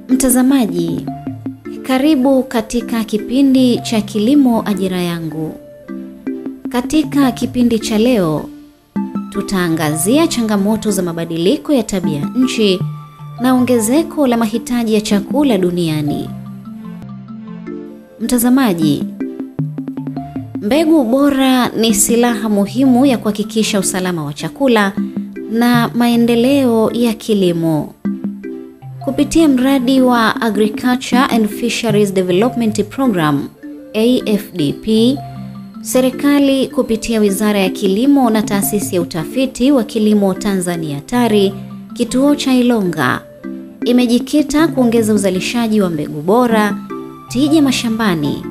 Mtazamaji, karibu katika kipindi cha Kilimo Ajira Yangu. Katika kipindi cha leo, tutaangazia changamoto za mabadiliko ya tabia nchi na ongezeko la mahitaji ya chakula duniani. Mtazamaji, mbegu bora ni silaha muhimu ya kuhakikisha usalama wa chakula na maendeleo ya kilimo. Kupitia mradi wa Agriculture and Fisheries Development Program AFDP, serikali kupitia Wizara ya Kilimo na Taasisi ya Utafiti wa Kilimo Tanzania TARI, kituo cha Ilonga, imejikita kuongeza uzalishaji wa mbegu bora, tija mashambani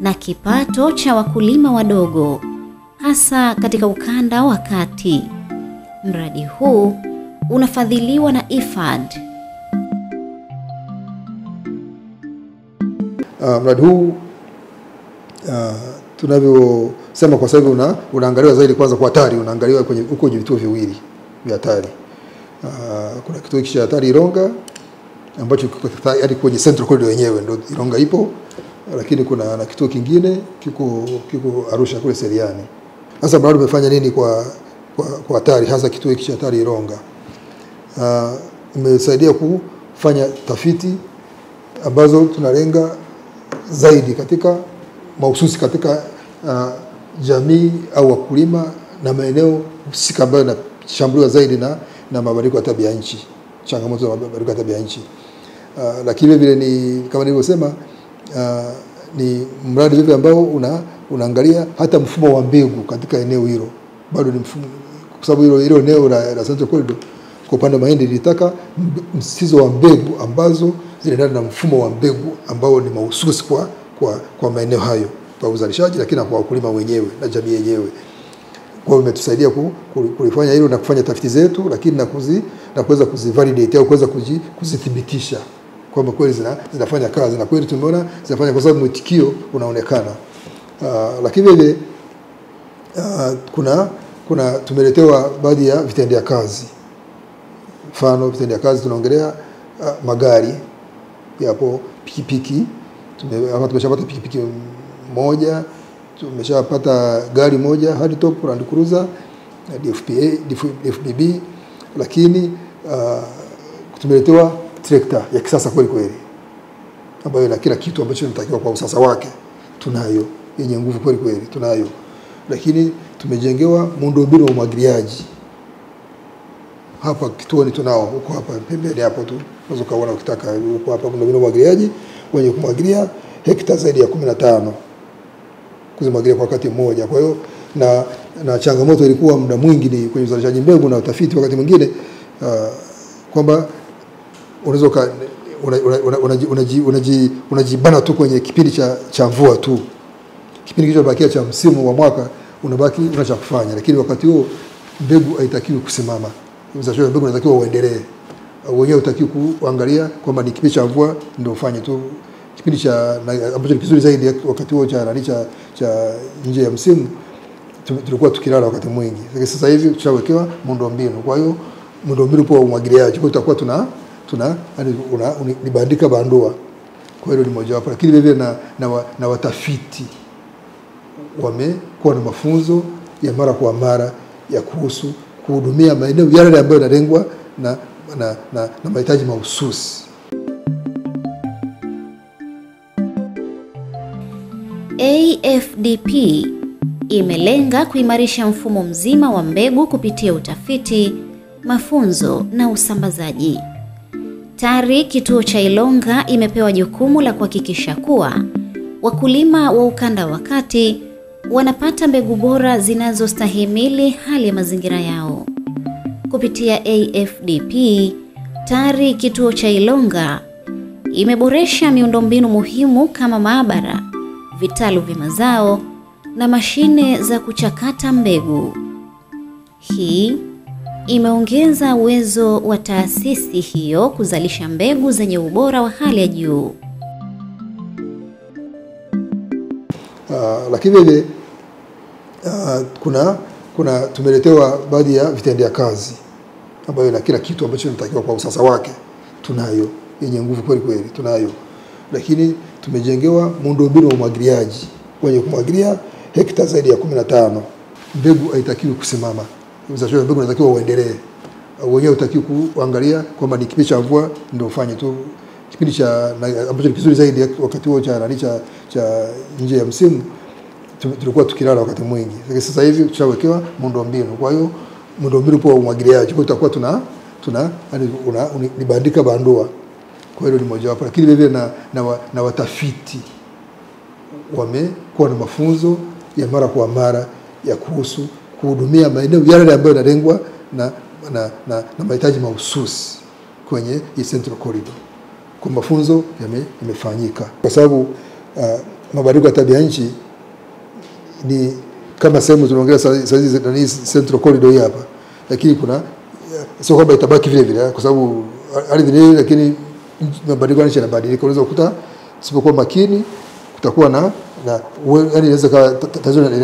na kipato cha wakulima wadogo, hasa katika ukanda wa kati. Mradi huu unafadhiliwa na IFAD. Mradi huu tunavyosema kwa sababu unaangaliwa zaidi kwanza kwa TARI, unaangaliwa kwenye vituo viwili vya TARI. Kuna kituo cha TARI Ilonga ambacho hadi kwenye Central Corridor yenyewe ndio Ilonga ipo, lakini kuna na kituo kingine kiko Arusha kule Seriani. Sasa mradi umefanya nini kwa TARI, hasa kituo cha TARI Ilonga? Umesaidia kufanya tafiti ambazo tunalenga zaidi katika mahususi katika jamii au wakulima na maeneo husika ambayo yanashambuliwa zaidi na mabadiliko ya tabia nchi, changamoto za mabadiliko ya tabia nchi. Lakini vile ni kama nilivyosema, ni mradi vile ambao unaangalia hata mfumo wa mbegu katika eneo hilo. Bado ni mfumo, kwa sababu hilo eneo la Central Corridor kwa upande wa mahindi litaka msisitizo wa mbegu ambazo zinaendana na mfumo wa mbegu ambao ni mahususi kwa maeneo hayo kwa uzalishaji, lakini na kwa wakulima wenyewe na jamii yenyewe. Kwa hiyo imetusaidia kulifanya hilo na kufanya tafiti zetu, lakini na kuweza kuzivalidate au kuweza kuzithibitisha kwamba kweli zinafanya kazi, na kweli tumeona zinafanya kwa sababu mwitikio unaonekana. Lakini vile kuna tumeletewa baadhi ya vitendea kazi. Mfano vitendea kazi tunaongelea magari yapo, pikipiki. Tumeshapata pikipiki moja, tumeshapata gari moja hadi top Land Cruiser DFBB, lakini tumeletewa trekta ya kisasa kweli ambayo ina kila kitu ambacho tunatakiwa kwa usasa wake. Tunayo yenye nguvu kweli tunayo. Lakini tumejengewa muundombinu wa umwagiliaji. Hapa kituoni tunao, huko hapa pembeni hapo tu. Unaweza kuona ukitaka huko hapa muundombinu wa umwagiliaji wenye kumwagilia hekta zaidi ya 15 kuzimwagilia kwa wakati mmoja. Kwa hiyo na changamoto ilikuwa muda mwingi ni kwenye uzalishaji mbegu na utafiti wakati mwingine, kwamba unaweza unajibana tu kwenye kipindi cha mvua tu. Kipindi kilichobakia cha msimu wa mwaka unabaki unacha kufanya, lakini wakati huo mbegu haitakiwi kusimama. Uzalishaji mbegu unatakiwa uendelee. Wenyewe utakiwa kuangalia kwamba ni kipindi cha mvua ndio ufanye tu. Kipindi cha ambacho ni kizuri zaidi wakati huo cha nje ya msimu tulikuwa tukilala wakati mwingi. Lakini sasa hivi tushawekewa muundombinu. Kwa hiyo muundombinu kwa umwagiliaji, kwa hiyo tutakuwa nibandika bandua. Kwa hiyo ni moja wapo. Lakini vile na watafiti wamekuwa na mafunzo ya mara kwa mara ya kuhusu kuhudumia maeneo yale ambayo yanalengwa na mahitaji mahususi. AFDP imelenga kuimarisha mfumo mzima wa mbegu kupitia utafiti, mafunzo na usambazaji. TARI kituo cha Ilonga imepewa jukumu la kuhakikisha kuwa wakulima wa ukanda wa kati wanapata mbegu bora zinazostahimili hali ya mazingira yao. Kupitia AFDP, TARI kituo cha Ilonga imeboresha miundombinu muhimu kama maabara, vitalu vya mazao na mashine za kuchakata mbegu. Hii imeongeza uwezo wa taasisi hiyo kuzalisha mbegu zenye ubora wa hali ya juu. Lakini vile kuna tumeletewa baadhi ya vitendea kazi ambayo na kila kitu ambacho tunatakiwa kwa usasa wake tunayo, yenye nguvu kweli kweli tunayo. Lakini tumejengewa muundombinu wa umwagiliaji wenye kumwagilia hekta zaidi ya 15. Mbegu haitakiwi kusimama. Uzalishaji wa mbegu unatakiwa uendelee. Wenyewe utakiwa kuangalia kwamba ni kipindi cha mvua ndio ufanye tu. Kipindi cha ambacho ni kizuri zaidi wakati huo cha nje ya msimu tulikuwa tukilala wakati mwingi. Sasa hivi tushawekewa muundombinu. Kwa hiyo muundombinu kwa umwagiliaji kwa tutakuwa tuna nibandika bandua. Kwa hiyo ni moja wapo. Lakini vile na watafiti wamekuwa na mafunzo ya mara kwa mara ya kuhusu kuhudumia maeneo yale ambayo yanalengwa na mahitaji mahususi kwenye Central Corridor. Kwa mafunzo yamefanyika kwa sababu mabadiliko ya tabia nchi ni kama sehemu tunaongelea sasa hizi Central Corridor hii hapa, lakini kuna sio kwamba itabaki vile vile kwa sababu ardhi ni, lakini mabadiliko ya nchi yanabadilika. Unaweza kukuta sipokuwa makini kutakuwa na yani inaweza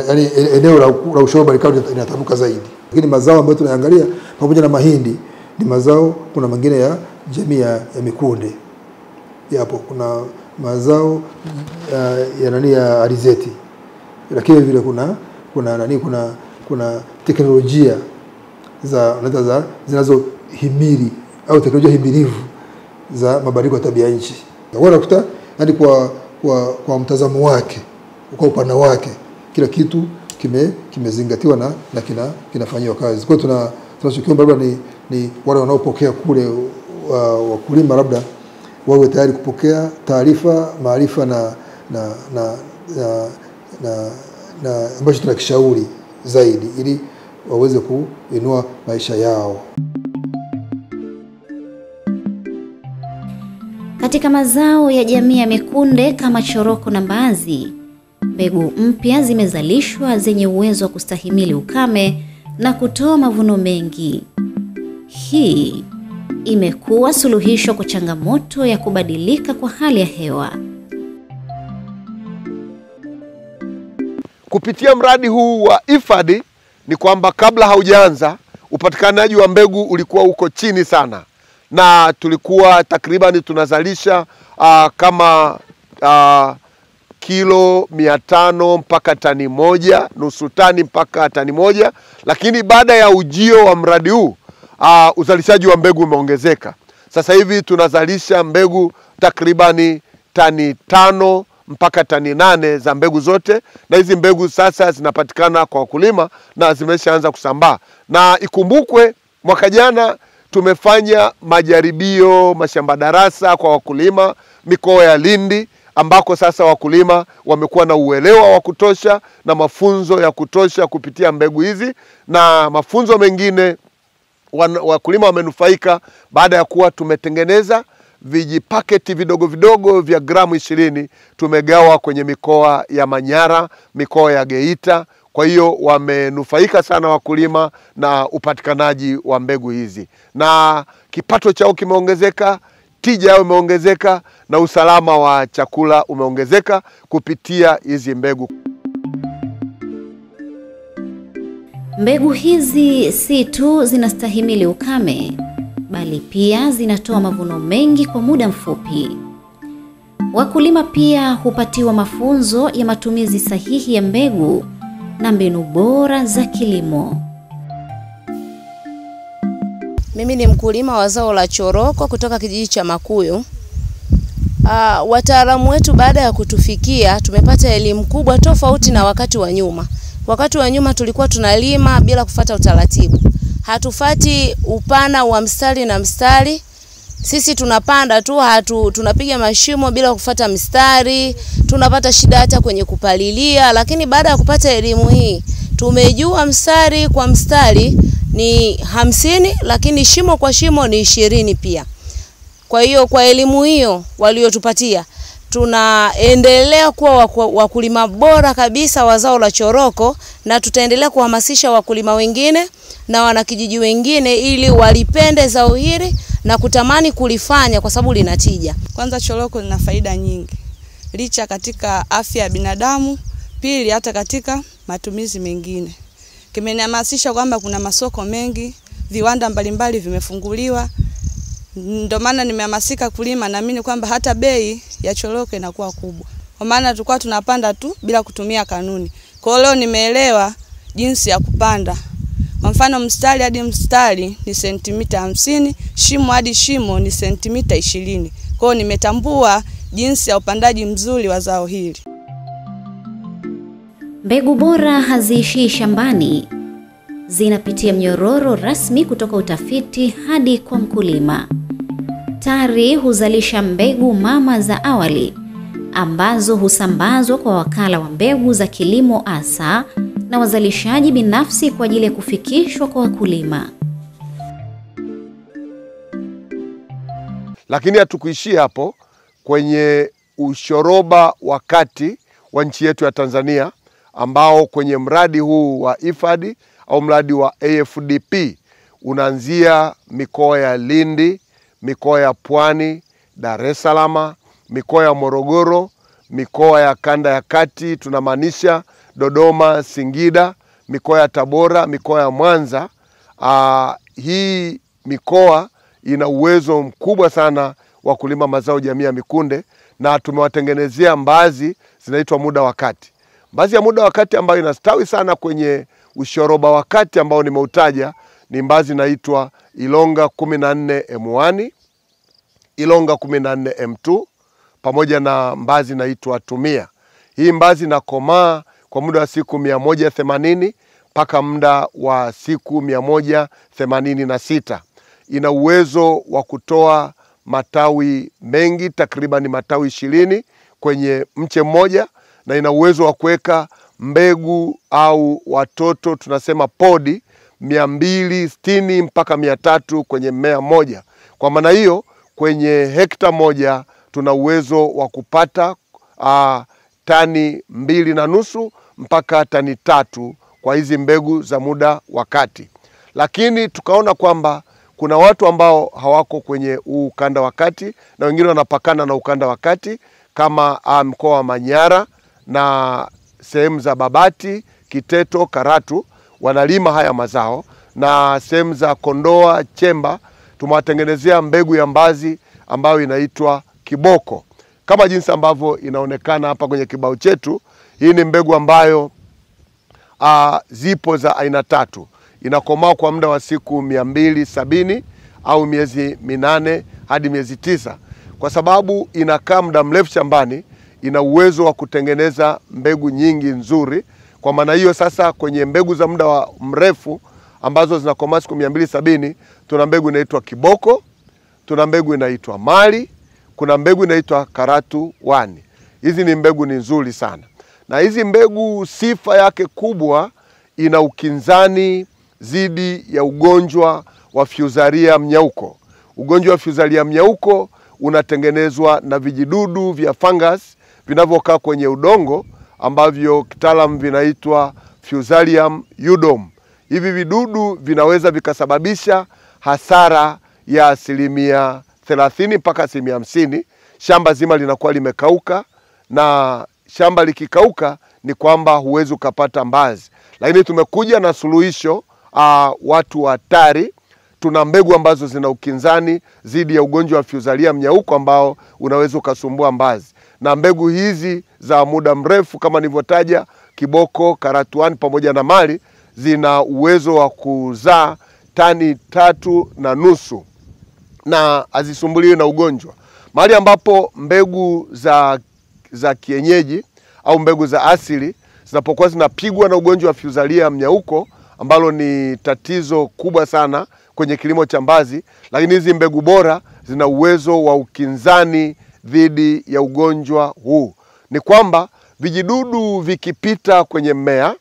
yani eneo la ushoroba likawa linatanuka zaidi. Lakini mazao ambayo tunaangalia pamoja na mahindi ni mazao, kuna mengine ya jamii ya mikunde yapo, kuna mazao ya alizeti, lakini vile kuna teknolojia za zinazohimili au teknolojia himilivu za mabadiliko ya tabia nchi. Unakuta yani kwa mtazamo wake, kwa upana wake, kila kitu kimezingatiwa na kinafanywa kazi. Kwa hiyo tunachokiomba labda ni wale wanaopokea kule wakulima labda wawe tayari kupokea taarifa, maarifa na ambacho tunakishauri zaidi ili waweze kuinua maisha yao. Katika mazao ya jamii ya mikunde kama choroko na mbaazi, mbegu mpya zimezalishwa zenye uwezo wa kustahimili ukame na kutoa mavuno mengi. Hii imekuwa suluhisho kwa changamoto ya kubadilika kwa hali ya hewa. Kupitia mradi huu wa IFAD ni kwamba kabla haujaanza upatikanaji wa mbegu ulikuwa uko chini sana, na tulikuwa takriban tunazalisha kama kilo 500 mpaka tani 1, nusu tani mpaka tani 1. Lakini baada ya ujio wa mradi huu uzalishaji wa mbegu umeongezeka. Sasa hivi tunazalisha mbegu takribani tani 5 mpaka tani 8 za mbegu zote, na hizi mbegu sasa zinapatikana kwa wakulima na zimeshaanza kusambaa. Na ikumbukwe mwaka jana tumefanya majaribio mashamba darasa kwa wakulima mikoa ya Lindi, ambako sasa wakulima wamekuwa na uelewa wa kutosha na mafunzo ya kutosha kupitia mbegu hizi, na mafunzo mengine wakulima wamenufaika baada ya kuwa tumetengeneza vijipaketi vidogo vidogo vya gramu 20, tumegawa kwenye mikoa ya Manyara, mikoa ya Geita. Kwa hiyo wamenufaika sana wakulima na upatikanaji wa mbegu hizi, na kipato chao kimeongezeka, tija yao imeongezeka, na usalama wa chakula umeongezeka kupitia hizi mbegu. Mbegu hizi si tu zinastahimili ukame, bali pia zinatoa mavuno mengi kwa muda mfupi. Wakulima pia hupatiwa mafunzo ya matumizi sahihi ya mbegu na mbinu bora za kilimo. Mimi ni mkulima wa zao la choroko kutoka kijiji cha Makuyu. Wataalamu wetu baada ya kutufikia tumepata elimu kubwa tofauti na wakati wa nyuma. Wakati wa nyuma tulikuwa tunalima bila kufuata utaratibu. Hatufati upana wa mstari na mstari. Sisi tunapanda tu, tunapiga mashimo bila kufuata mstari. Tunapata shida hata kwenye kupalilia, lakini baada ya kupata elimu hii tumejua mstari kwa mstari ni 50, lakini shimo kwa shimo ni 20 pia. Kwa hiyo kwa elimu hiyo waliotupatia tunaendelea kuwa wakulima bora kabisa wa zao la choroko, na tutaendelea kuhamasisha wakulima wengine na wanakijiji wengine ili walipende zao hili na kutamani kulifanya kwa sababu linatija. Kwanza choroko lina faida nyingi. Licha katika afya ya binadamu, pili hata katika matumizi mengine. Kimenihamasisha kwamba kuna masoko mengi, viwanda mbalimbali vimefunguliwa. Ndio maana nimehamasika kulima, naamini kwamba hata bei ya choroko inakuwa kubwa. Kwa maana tulikuwa tunapanda tu bila kutumia kanuni. Kwa hiyo leo nimeelewa jinsi ya kupanda. Kwa mfano mstari hadi mstari ni sentimita 50, shimo hadi shimo ni sentimita 20. Kwa hiyo nimetambua jinsi ya upandaji mzuri wa zao hili. Mbegu bora haziishii shambani. Zinapitia mnyororo rasmi kutoka utafiti hadi kwa mkulima. TARI huzalisha mbegu mama za awali ambazo husambazwa kwa wakala wa mbegu za kilimo ASA na wazalishaji binafsi kwa ajili ya kufikishwa kwa wakulima. Lakini hatukuishia hapo. Kwenye ushoroba wa kati wa nchi yetu ya Tanzania, ambao kwenye mradi huu wa IFAD au mradi wa AFDP unaanzia mikoa ya Lindi, mikoa ya Pwani, Dar es Salaam, mikoa ya Morogoro, mikoa ya kanda ya kati tunamaanisha Dodoma, Singida, mikoa ya Tabora, mikoa ya Mwanza. Hii mikoa ina uwezo mkubwa sana wa kulima mazao jamii ya mikunde, na tumewatengenezea mbazi zinaitwa muda wa kati. Mbazi ya muda wa kati ambayo inastawi sana kwenye ushoroba wa kati ambao nimeutaja ni mbazi inaitwa Ilonga 14 M1, Ilonga 14 M2 pamoja na mbazi inaitwa Tumia. Hii mbazi inakomaa kwa muda wa siku 180 mpaka muda wa siku 186. Ina uwezo wa kutoa matawi mengi, takriban matawi 20 kwenye mche mmoja, na ina uwezo wa kuweka mbegu au watoto tunasema podi 260 mpaka 300 kwenye mmea mmoja. Kwa maana hiyo kwenye hekta moja tuna uwezo wa kupata tani 2.5 mpaka tani 3 kwa hizi mbegu za muda wa kati. Lakini tukaona kwamba kuna watu ambao hawako kwenye ukanda wa kati na wengine wanapakana na ukanda wa kati kama mkoa wa Manyara na sehemu za Babati, Kiteto, Karatu wanalima haya mazao, na sehemu za Kondoa, Chemba tumewatengenezea mbegu ya mbazi ambayo inaitwa Kiboko. Kama jinsi ambavyo inaonekana hapa kwenye kibao chetu, hii ni mbegu ambayo zipo za aina 3. Inakomaa kwa muda wa siku 270 au miezi 8 hadi miezi 9. Kwa sababu inakaa muda mrefu shambani, ina uwezo wa kutengeneza mbegu nyingi nzuri. Kwa maana hiyo sasa kwenye mbegu za muda wa mrefu ambazo zinakomaa siku 270, tuna mbegu inaitwa Kiboko, tuna mbegu inaitwa Mali, kuna mbegu inaitwa Karatu 1. Hizi ni mbegu ni nzuri sana. Na hizi mbegu sifa yake kubwa, ina ukinzani zidi ya ugonjwa wa Fusarium mnyauko. Ugonjwa wa Fusarium mnyauko unatengenezwa na vijidudu vya fungus vinavyokaa kwenye udongo ambavyo kitaalamu vinaitwa Fusarium udom. Hivi vidudu vinaweza vikasababisha hasara ya 30% mpaka 50%. Shamba zima linakuwa limekauka, na shamba likikauka ni kwamba huwezi ukapata mbazi. Lakini tumekuja na suluhisho, watu wa TARI. Tuna mbegu ambazo zina ukinzani zidi ya ugonjwa wa Fusarium mnyauko ambao unaweza ukasumbua mbazi. Na mbegu hizi za muda mrefu kama nilivyotaja, Kiboko, Karatu 1 pamoja na Mali, zina uwezo wa kuzaa tani 3.5 na hazisumbuliwi na ugonjwa. Mahali ambapo mbegu za kienyeji au mbegu za asili zinapokuwa zinapigwa na ugonjwa wa Fusarium mnyauko ambalo ni tatizo kubwa sana kwenye kilimo cha mbazi, lakini hizi mbegu bora zina uwezo wa ukinzani dhidi ya ugonjwa huu. Ni kwamba vijidudu vikipita kwenye mmea,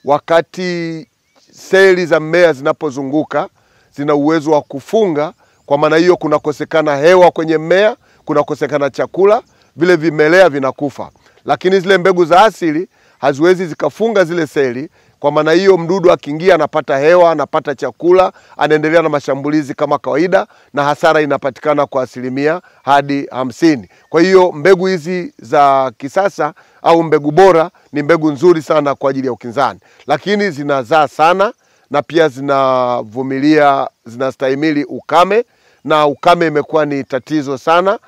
wakati seli za mmea zinapozunguka, zina uwezo wa kufunga. Kwa maana hiyo kunakosekana hewa kwenye mmea, kunakosekana chakula, vile vimelea vinakufa. Lakini zile mbegu za asili haziwezi zikafunga zile seli. Kwa maana hiyo mdudu akiingia anapata hewa, anapata chakula, anaendelea na mashambulizi kama kawaida, na hasara inapatikana kwa 50% hadi 50%. Kwa hiyo mbegu hizi za kisasa au mbegu bora ni mbegu nzuri sana kwa ajili ya ukinzani, lakini zinazaa sana na pia zinavumilia, zinastahimili ukame, na ukame imekuwa ni tatizo sana.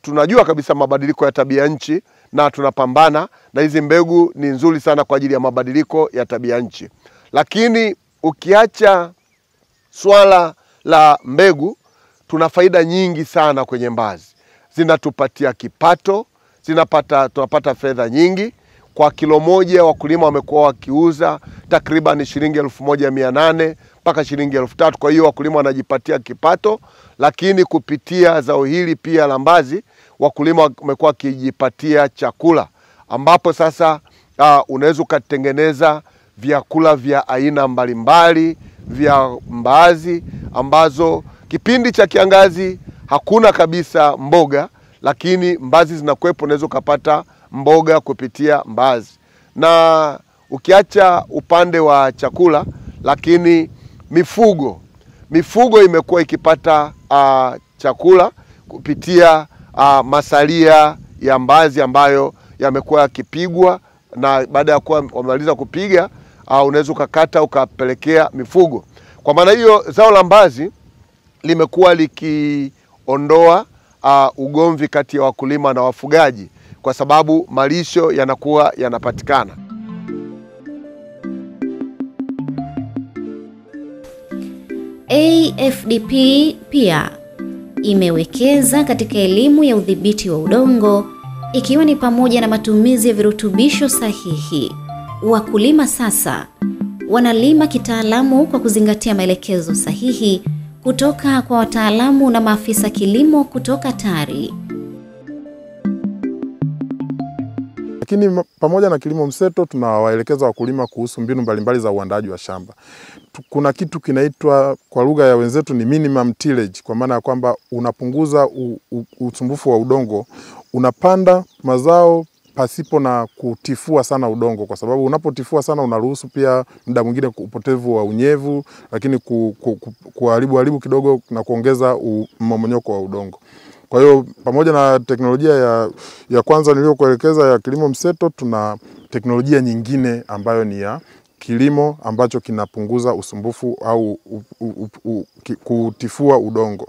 Tunajua kabisa mabadiliko ya tabia nchi na tunapambana, na hizi mbegu ni nzuri sana kwa ajili ya mabadiliko ya tabia nchi. Lakini ukiacha swala la mbegu, tuna faida nyingi sana kwenye mbazi. Zinatupatia kipato, tunapata fedha nyingi. Kwa kilo moja wakulima wamekuwa wakiuza takriban shilingi 1,800 mpaka shilingi 3,000. Kwa hiyo wakulima wanajipatia kipato, lakini kupitia zao hili pia la mbazi wakulima wamekuwa wakijipatia chakula, ambapo sasa unaweza ukatengeneza vyakula vya aina mbalimbali vya mbaazi, ambazo kipindi cha kiangazi hakuna kabisa mboga, lakini mbazi zinakuwepo, unaweza ukapata mboga kupitia mbaazi. Na ukiacha upande wa chakula, lakini mifugo imekuwa ikipata chakula kupitia masalia ya mbaazi ambayo yamekuwa yakipigwa, na baada ya kuwa wamaliza kupiga unaweza ukakata ukapelekea mifugo. Kwa maana hiyo zao la mbaazi limekuwa likiondoa ugomvi kati ya wakulima na wafugaji, kwa sababu malisho yanakuwa yanapatikana. AFDP pia imewekeza katika elimu ya udhibiti wa udongo, ikiwa ni pamoja na matumizi ya virutubisho sahihi. Wakulima sasa wanalima kitaalamu kwa kuzingatia maelekezo sahihi kutoka kwa wataalamu na maafisa kilimo kutoka TARI. Lakini pamoja na kilimo mseto, tunawaelekeza wakulima kuhusu mbinu mbalimbali za uandaaji wa shamba. Kuna kitu kinaitwa kwa lugha ya wenzetu ni minimum tillage, kwa maana ya kwamba unapunguza usumbufu wa udongo, unapanda mazao pasipo na kutifua sana udongo, kwa sababu unapotifua sana unaruhusu pia muda mwingine upotevu wa unyevu, lakini kuharibu kidogo na kuongeza mmomonyoko wa udongo. Kwa hiyo pamoja na teknolojia ya kwanza niliyokuelekeza ya kilimo mseto, tuna teknolojia nyingine ambayo ni ya kilimo ambacho kinapunguza usumbufu au kutifua udongo.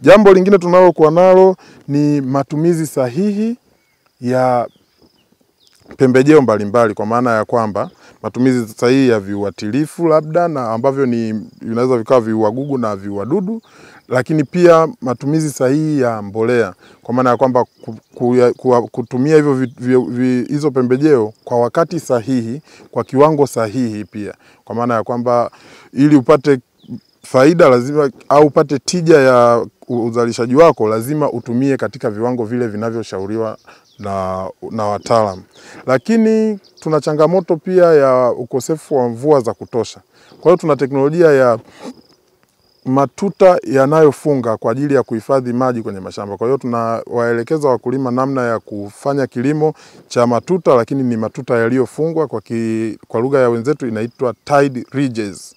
Jambo lingine tunalokuwa nalo ni matumizi sahihi ya pembejeo mbalimbali, kwa maana ya kwamba matumizi sahihi ya viuatilifu labda, na ambavyo vinaweza vikawa viuagugu na viuadudu, lakini pia matumizi sahihi ya mbolea, kwa maana ya kwamba kutumia hizo pembejeo kwa wakati sahihi, kwa kiwango sahihi pia, kwa maana ya kwamba ili upate faida lazima au upate tija ya uzalishaji wako lazima utumie katika viwango vile vinavyoshauriwa na wataalamu. Lakini tuna changamoto pia ya ukosefu wa mvua za kutosha. Kwa hiyo tuna teknolojia ya matuta yanayofunga kwa ajili ya kuhifadhi maji kwenye mashamba. Kwa hiyo tunawaelekeza wakulima namna ya kufanya kilimo cha matuta, lakini ni matuta yaliyofungwa, kwa lugha ya wenzetu inaitwa tied ridges.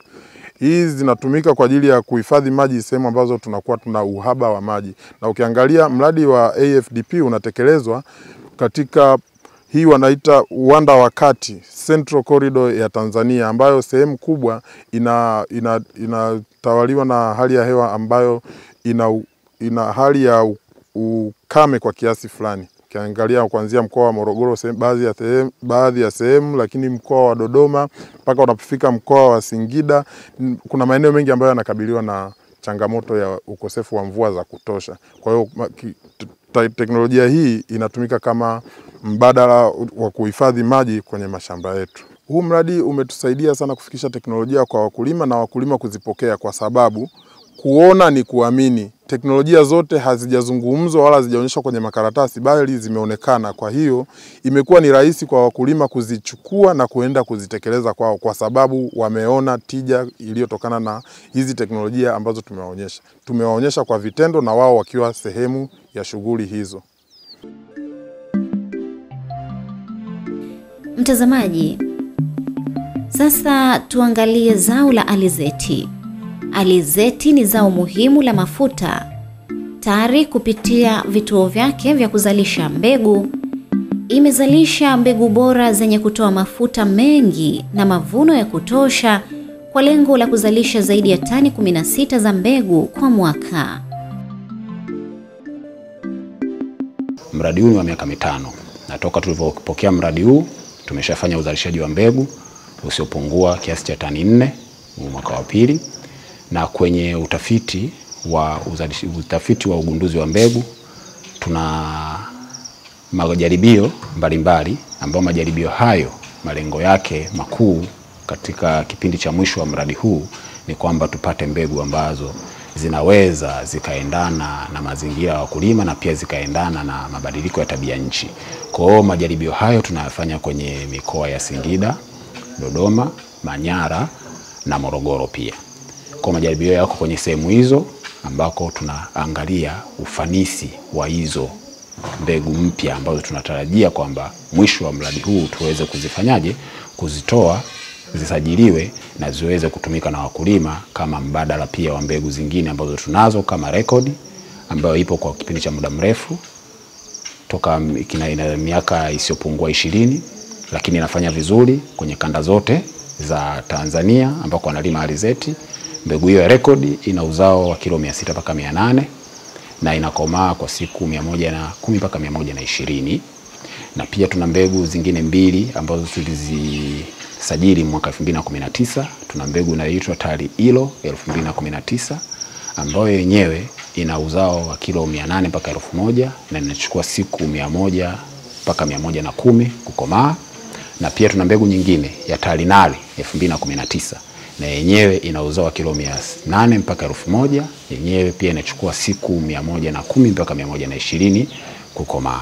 Hizi zinatumika kwa ajili ya kuhifadhi maji sehemu ambazo tunakuwa tuna uhaba wa maji. Na ukiangalia mradi wa AFDP unatekelezwa katika hii wanaita uwanda wa kati, Central Corridor ya Tanzania, ambayo sehemu kubwa inatawaliwa na hali ya hewa ambayo ina hali ya ukame kwa kiasi fulani. Ukiangalia kuanzia mkoa wa Morogoro baadhi ya sehemu, lakini mkoa wa Dodoma mpaka unapofika mkoa wa Singida, kuna maeneo mengi ambayo yanakabiliwa na changamoto ya ukosefu wa mvua za kutosha. Kwa hiyo teknolojia hii inatumika kama mbadala wa kuhifadhi maji kwenye mashamba yetu. Huu mradi umetusaidia sana kufikisha teknolojia kwa wakulima na wakulima kuzipokea, kwa sababu kuona ni kuamini. Teknolojia zote hazijazungumzwa wala hazijaonyeshwa kwenye makaratasi, bali zimeonekana. Kwa hiyo imekuwa ni rahisi kwa wakulima kuzichukua na kuenda kuzitekeleza kwao, kwa sababu wameona tija iliyotokana na hizi teknolojia ambazo tumewaonyesha. Tumewaonyesha kwa vitendo na wao wakiwa sehemu ya shughuli hizo. Mtazamaji, sasa tuangalie zao la alizeti. Alizeti ni zao muhimu la mafuta. TARI kupitia vituo vyake vya kuzalisha mbegu imezalisha mbegu bora zenye kutoa mafuta mengi na mavuno ya kutosha kwa lengo la kuzalisha zaidi ya tani 16 za mbegu kwa mwaka. Mradi huu ni wa miaka 5 na toka tulipopokea mradi huu tumeshafanya uzalishaji wa mbegu usiopungua kiasi cha tani 4 mwaka wa pili, na kwenye utafiti wa ugunduzi wa mbegu tuna majaribio mbalimbali ambao majaribio hayo malengo yake makuu katika kipindi cha mwisho wa mradi huu ni kwamba tupate mbegu ambazo zinaweza zikaendana na mazingira ya wakulima na pia zikaendana na mabadiliko ya tabia nchi. Kwa hiyo majaribio hayo tunayafanya kwenye mikoa ya Singida, Dodoma, Manyara na Morogoro pia. Kwa majaribio yako kwenye sehemu hizo ambako tunaangalia ufanisi wa hizo mbegu mpya ambazo tunatarajia kwamba mwisho wa mradi huu tuweze kuzifanyaje, kuzitoa, zisajiliwe na ziweze kutumika na wakulima kama mbadala pia wa mbegu zingine ambazo tunazo kama rekodi ambayo ipo kwa kipindi cha muda mrefu toka ina miaka isiyopungua 20, lakini inafanya vizuri kwenye kanda zote za Tanzania ambako wanalima alizeti. Mbegu hiyo ya rekodi ina uzao wa kilo 600 mpaka 800 na inakomaa kwa siku 110 mpaka 120. Na pia tuna mbegu zingine 2 ambazo tulizisajili mwaka 2019. Tuna mbegu inayoitwa TARI Ilo 2019 ambayo yenyewe ina uzao wa kilo 800 mpaka 1000 na inachukua siku 100 mpaka 110 kukomaa. Na pia tuna mbegu nyingine ya TARI Nali 2019 na yenyewe ina uzao wa kilo 800 mpaka 1000, yenyewe pia inachukua siku 110 mpaka 120 kukomaa.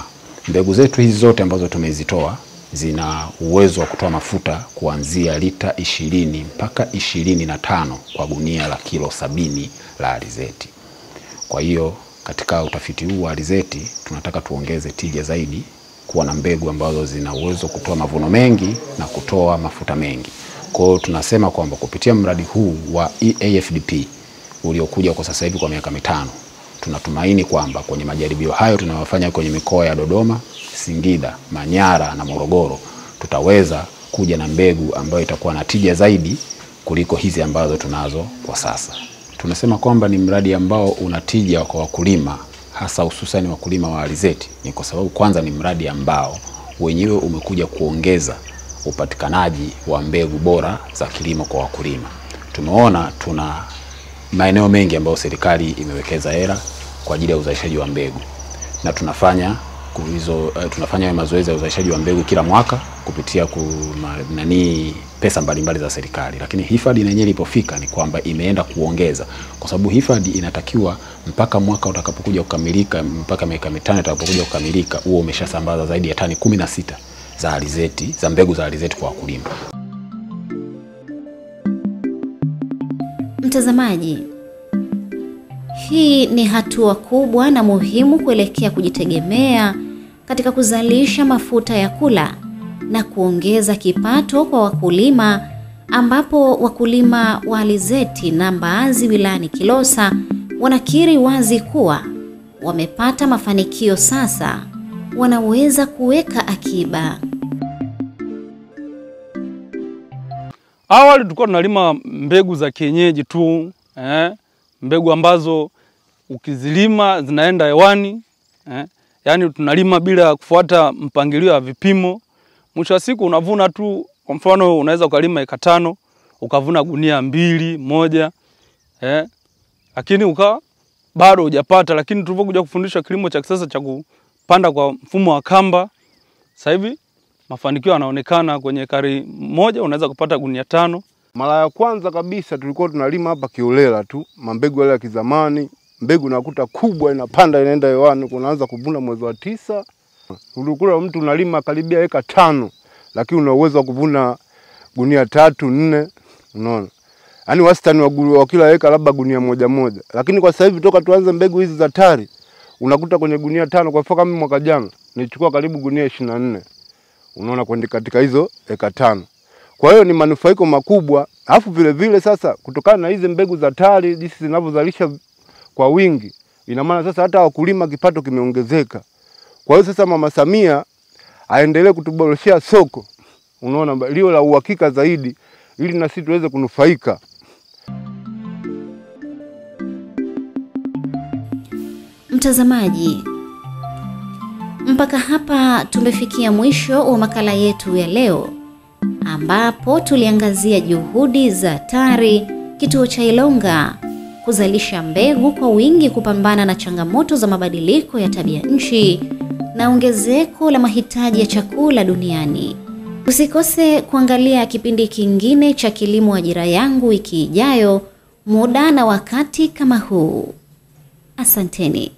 Mbegu zetu hizi zote ambazo tumezitoa zina uwezo wa kutoa mafuta kuanzia lita 20 mpaka 25 kwa gunia la kilo 70 la alizeti. Kwa hiyo katika utafiti huu wa alizeti tunataka tuongeze tija zaidi, kuwa na mbegu ambazo zina uwezo kutoa mavuno mengi na kutoa mafuta mengi. Kwa hiyo tunasema kwamba kupitia mradi huu wa AFDP uliokuja kwa sasa hivi kwa miaka 5, tunatumaini kwamba kwenye majaribio hayo tunayofanya kwenye mikoa ya Dodoma, Singida, Manyara na Morogoro tutaweza kuja na mbegu ambayo itakuwa na tija zaidi kuliko hizi ambazo tunazo kwa sasa. Tunasema kwamba ni mradi ambao una tija kwa wakulima, hasa hususan wakulima wa alizeti, ni kwa sababu kwanza ni mradi ambao wenyewe umekuja kuongeza upatikanaji wa mbegu bora za kilimo kwa wakulima. Tumeona tuna maeneo mengi ambayo serikali imewekeza hela kwa ajili ya uzalishaji wa mbegu, na tunafanya mazoezi ya uzalishaji wa mbegu kila mwaka kupitia pesa mbalimbali za serikali. Lakini hifadhi yenyewe ilipofika ni kwamba imeenda kuongeza, kwa sababu hifadhi inatakiwa mpaka mwaka utakapokuja kukamilika, mpaka miaka 5 itakapokuja kukamilika, huo umeshasambaza zaidi ya tani 16 za alizeti, za mbegu za alizeti kwa wakulima. Mtazamaji, hii ni hatua kubwa na muhimu kuelekea kujitegemea katika kuzalisha mafuta ya kula na kuongeza kipato kwa wakulima, ambapo wakulima wa alizeti na mbaazi wilayani Kilosa wanakiri wazi kuwa wamepata mafanikio. Sasa wanaweza kuweka akiba. Awali tulikuwa tunalima mbegu za kienyeji tu, mbegu ambazo ukizilima zinaenda hewani, yani tunalima bila kufuata mpangilio wa vipimo. Mwisho wa siku unavuna tu, kwa mfano unaweza ukalima eka 5 ukavuna gunia 2, 1, lakini bado hujapata. Lakini tulipokuja kufundishwa kilimo cha kisasa cha kupanda kwa mfumo wa kamba, sasa hivi mafanikio yanaonekana. Kwenye ekari 1 unaweza kupata gunia 5. Mara ya kwanza kabisa tulikuwa tunalima hapa kiolela tu, mbegu ile ya kizamani, mbegu nakuta kubwa inapanda inaenda hewani, kunaanza kuvuna mwezi wa 9. Ulikuwa mtu unalima karibia eka 5, lakini una uwezo wa kuvuna gunia 3, 4, unaona? Yaani wastani wa kila eka labda gunia 1. Lakini kwa sasa hivi toka tuanze mbegu hizi za TARI, unakuta kwenye gunia 5, kwa mfano kama mwaka jana nilichukua karibu gunia 24. unaona, kwenda katika hizo eka 5. Kwa hiyo ni manufaiko makubwa. Alafu vile vile sasa kutokana na hizi mbegu za TARI jinsi zinavyozalisha kwa wingi, ina maana sasa hata wakulima kipato kimeongezeka. Kwa hiyo sasa Mama Samia aendelee kutuboreshea soko, unaona, lio la uhakika zaidi, ili na sisi tuweze kunufaika. Mtazamaji, mpaka hapa tumefikia mwisho wa makala yetu ya leo, ambapo tuliangazia juhudi za TARI kituo cha Ilonga kuzalisha mbegu kwa wingi kupambana na changamoto za mabadiliko ya tabia nchi na ongezeko la mahitaji ya chakula duniani. Usikose kuangalia kipindi kingine cha Kilimo Ajira Yangu wiki ijayo, muda na wakati kama huu. Asanteni.